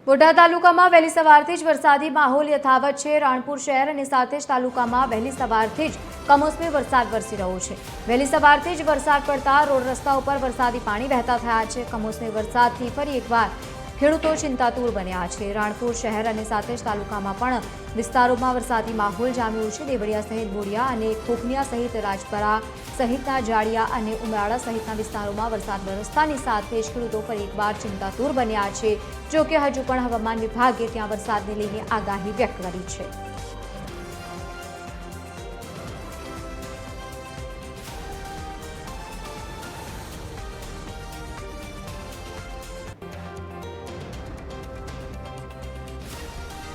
બોટાદ તાલુકામાં વહેલી સવારથી જ વરસાદી માહોલ યથાવત છે। રાણપુર શહેર અને સાથે જ તાલુકામાં વહેલી સવારથી જ કમોસમી વરસાદ વરસી રહ્યો છે। વહેલી સવારથી જ વરસાદ પડતા રોડ રસ્તા ઉપર વરસાદી પાણી વહેતા થયા છે। કમોસમી વરસાદથી ફરી એકવાર ખેડૂતો ચિંતાતુર બન્યા છે। રાણપુર શહેર અને સાથે જ તાલુકામાં પણ વિસ્તારોમાં વરસાદી માહોલ જામ્યો છે। દેવળિયા સહિત બોડિયા અને ખોખનિયા સહિત રાજપરા સહિતના જાડિયા અને ઉમરાળા સહિતના વિસ્તારોમાં વરસાદ વરસતાની સાથે જ ખેડૂતો ફરી એકવાર ચિંતાતુર બન્યા છે। જો કે હજુ પણ હવામાન વિભાગે ત્યાં વરસાદને લઈને આગાહી વ્યક્ત કરી છે।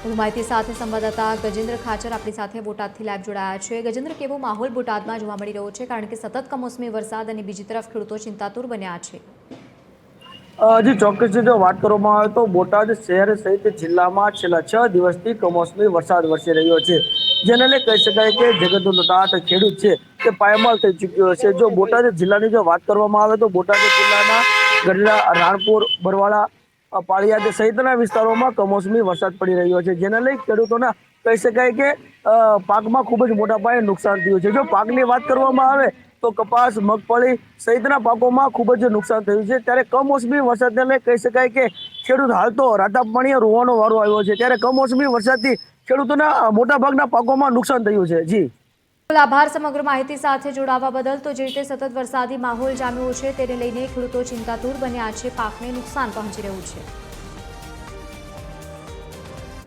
વધુ માહિતી સાથે સંવાદદાતા ગજેન્દ્ર ખાચર આપણી સાથે બોટાદથી લાઈવ જોડાયા છે। ગજેન્દ્ર, કેવો માહોલ બોટાદમાં જોવા મળી રહ્યો છે? કારણ કે સતત કમોસમી વરસાદ અને બીજી તરફ ખેડૂતો ચિંતાતુર બન્યા છે। હજી ચોક્કસ જો વાત કરવામાં આવે તો બોટાદ શહેર સહિત જિલ્લામાં છેલ્લા 6 દિવસથી કમોસમી વરસાદ વરસી રહ્યો છે, જેને લઈ કહી શકાય કે જગતનો તાત ખેડૂત છે તે પાયમાલ થઈ ચૂક્યો છે। જો બોટાદ જિલ્લાની જો વાત કરવામાં આવે તો બોટાદ જિલ્લાના ગઢડા, રાણપુર, બરવાળા, પાળિયાદ સહિતના વિસ્તારોમાં કમોસમી વરસાદ પડી રહ્યો છે, જેને લઈ ખેડૂતોના કહી શકાય કે પાકમાં ખૂબ જ મોટા પાયે નુકસાન થયું છે। જો પાકની વાત કરવામાં આવે તો કપાસ, મગફળી સહિતના પાકોમાં ખૂબ જ નુકસાન થયું છે। ત્યારે કમોસમી વરસાદને લઈ કહી શકાય કે ખેડૂત હાલ તો રાતા પાણીએ રોવાનો વારો આવ્યો છે। ત્યારે કમોસમી વરસાદથી ખેડૂતોના મોટાભાગના પાકોમાં નુકસાન થયું છે। જી આભાર સમગ્ર માહિતી સાથે જોડાવા બદલ। તો જે રીતે સતત વરસાદી માહોલ જામ્યો છે તેને લઈને ખેડૂતો ચિંતાતુર બન્યા છે, પાકને નુકસાન પહોંચી રહ્યું છે।